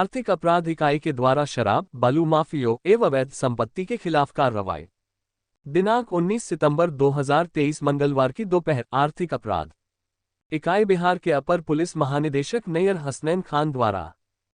आर्थिक अपराध इकाई के द्वारा शराब, बालू माफियों एवं अवैध संपत्ति के खिलाफ कार्रवाई। दिनांक 19 सितंबर 2023 मंगलवार की दोपहर आर्थिक अपराध इकाई बिहार के अपर पुलिस महानिदेशक नैयर हसनैन खान द्वारा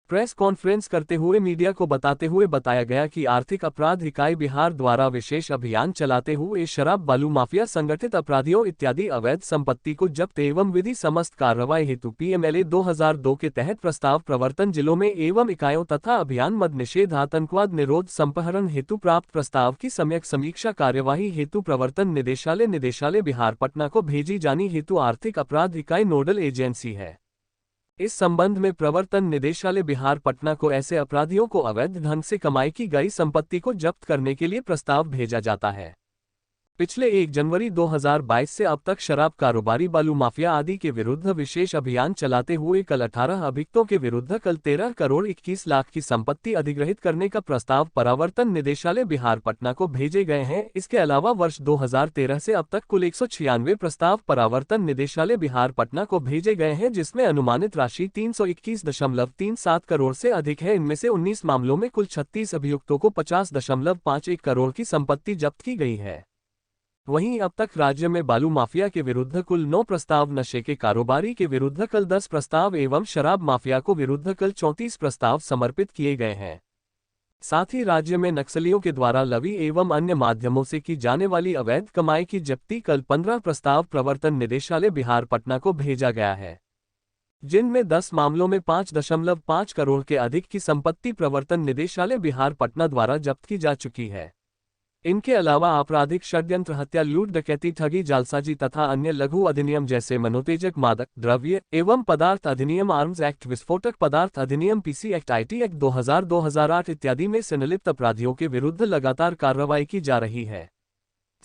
प्रेस कॉन्फ्रेंस करते हुए मीडिया को बताते हुए बताया गया कि आर्थिक अपराध इकाई बिहार द्वारा विशेष अभियान चलाते हुए शराब, बालू माफिया, संगठित अपराधियों इत्यादि अवैध संपत्ति को जब्त एवं विधि समस्त कार्रवाई हेतु PMLA 2002 के तहत प्रस्ताव प्रवर्तन जिलों में एवं इकाइयों तथा अभियान मद निषेध, आतंकवाद निरोध, संपहरण हेतु प्राप्त प्रस्ताव की सम्यक समीक्षा कार्यवाही हेतु प्रवर्तन निदेशालय बिहार पटना को भेजी जानी हेतु आर्थिक अपराध इकाई नोडल एजेंसी है। इस संबंध में प्रवर्तन निदेशालय बिहार पटना को ऐसे अपराधियों को अवैध ढंग से कमाई की गई संपत्ति को जब्त करने के लिए प्रस्ताव भेजा जाता है। पिछले 1 जनवरी 2022 से अब तक शराब कारोबारी, बालू माफिया आदि के विरुद्ध विशेष अभियान चलाते हुए कल 18 अभियुक्तों के विरुद्ध कल 13 करोड़ 21 लाख की संपत्ति अधिग्रहित करने का प्रस्ताव प्रवर्तन निदेशालय बिहार पटना को भेजे गए हैं। इसके अलावा वर्ष 2013 से अब तक कुल 196 प्रस्ताव प्रवर्तन निदेशालय बिहार पटना को भेजे गए हैं, जिसमें अनुमानित राशि 321.37 करोड़ से अधिक है। इनमें से 19 मामलों में कुल 36 अभियुक्तों को 50.51 करोड़ की संपत्ति जब्त की गई है। वहीं अब तक राज्य में बालू माफिया के विरुद्ध कुल 9 प्रस्ताव, नशे के कारोबारी के विरुद्ध कल 10 प्रस्ताव एवं शराब माफिया को विरुद्ध कल 34 प्रस्ताव समर्पित किए गए हैं। साथ ही राज्य में नक्सलियों के द्वारा लवी एवं अन्य माध्यमों से की जाने वाली अवैध कमाई की जब्ती कल 15 प्रस्ताव प्रवर्तन निदेशालय बिहार पटना को भेजा गया है, जिनमें 10 मामलों में 5.5 करोड़ के अधिक की संपत्ति प्रवर्तन निदेशालय बिहार पटना द्वारा जब्त की जा चुकी है। इनके अलावा आपराधिक षड्यंत्र, हत्या, लूट, डकैती, ठगी, जालसाजी तथा अन्य लघु अधिनियम जैसे मनोतेजक, मादक द्रव्य एवं पदार्थ अधिनियम, आर्म्स एक्ट, विस्फोटक पदार्थ अधिनियम, PC एक्ट, IT एक्ट 2000, 2008 इत्यादि में संलिप्त अपराधियों के विरुद्ध लगातार कार्रवाई की जा रही है।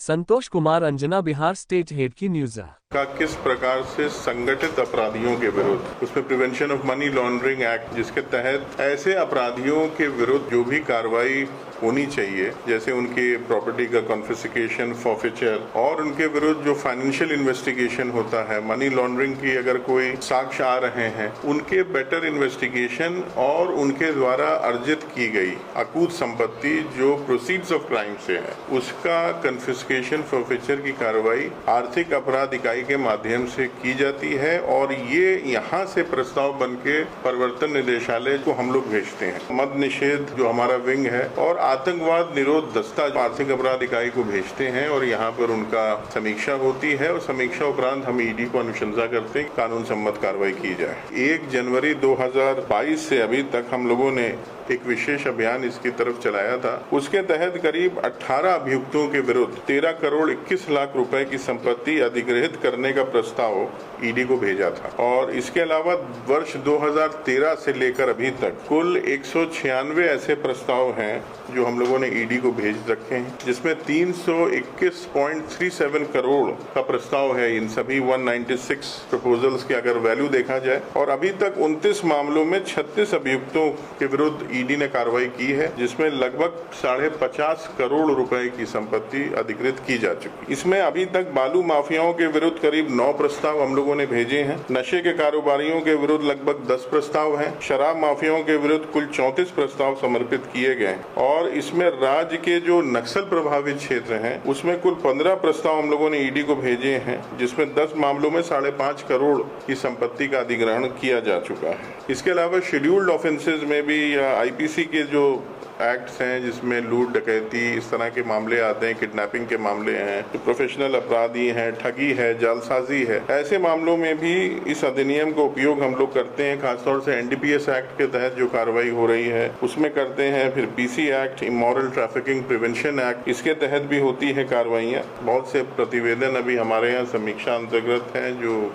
संतोष कुमार अंजना, बिहार स्टेट हेड की न्यूज़ का किस प्रकार से संगठित अपराधियों के विरुद्ध, उसमें prevention of money laundering act, जिसके तहत ऐसे अपराधियों के विरुद्ध जो भी कार्रवाई होनी चाहिए, जैसे उनके प्रॉपर्टी का कॉन्फिस्केशन, फॉर्फिचर, और उनके विरुद्ध जो फाइनेंशियल इन्वेस्टिगेशन होता है, मनी लॉन्ड्रिंग की अगर कोई साक्ष्य आ रहे हैं, उनके बेटर इन्वेस्टिगेशन और उनके द्वारा अर्जित की गई अकूत संपत्ति जो प्रोसीड्स ऑफ क्राइम से है, उसका कॉन्फिस्केशन, फॉर्फिचर की कार्रवाई आर्थिक अपराध इकाई के माध्यम से की जाती है। और ये यहाँ से प्रस्ताव बन के प्रवर्तन निदेशालय को हम लोग भेजते हैं। मद निषेध जो हमारा विंग है और आतंकवाद निरोध दस्ता आर्थिक अपराध इकाई को भेजते हैं और यहाँ पर उनका समीक्षा होती है और समीक्षा उपरांत हम ED को अनुशंसा करते हैं कानून सम्मत कार्रवाई की जाए। 1 जनवरी 2022 से अभी तक हम लोगों ने एक विशेष अभियान इसकी तरफ चलाया था। उसके तहत करीब 18 अभियुक्तों के विरुद्ध 13 करोड़ 21 लाख रुपए की संपत्ति अधिग्रहित करने का प्रस्ताव ED को भेजा था। और इसके अलावा वर्ष 2013 से लेकर अभी तक कुल 196 ऐसे प्रस्ताव हैं जो हम लोगों ने ED को भेज रखे हैं, जिसमें 321.37 करोड़ का प्रस्ताव है। इन सभी 196 प्रपोजल्स के अगर वैल्यू देखा जाए, और अभी तक 29 मामलों में 36 अभियुक्तों के विरुद्ध ED ने कार्रवाई की है, जिसमें लगभग 50.5 करोड़ रुपए की संपत्ति अधिकृत की जा चुकी। इसमें अभी तक बालू माफियाओं के विरुद्ध करीब 9 प्रस्ताव हम लोगों ने भेजे हैं। नशे के कारोबारियों के विरुद्ध लगभग 10 प्रस्ताव हैं। शराब माफियाओं के विरुद्ध कुल 34 प्रस्ताव समर्पित किए गए और इसमें राज्य के जो नक्सल प्रभावित क्षेत्र हैं उसमें कुल 15 प्रस्ताव हम लोगों ने ED को भेजे हैं, जिसमें 10 मामलों में 5.5 करोड़ की संपत्ति का अधिग्रहण किया जा चुका है। इसके अलावा शेड्यूल्ड ऑफेंसेज में भी या IPC के जो एक्ट्स हैं जिसमें लूट, डकैती, इस तरह के मामले आते हैं, किडनैपिंग के मामले हैं, जो प्रोफेशनल अपराधी हैं, ठगी है, जालसाजी है, ऐसे मामलों में भी इस अधिनियम का उपयोग हम लोग करते हैं। खासतौर से NDPS एक्ट के तहत जो कार्रवाई हो रही है उसमें करते हैं। फिर PC act, immoral trafficking prevention act, इसके तहत भी होती है कार्रवाइयाँ। बहुत से प्रतिवेदन अभी हमारे यहाँ समीक्षा अंतर्गत हैं जो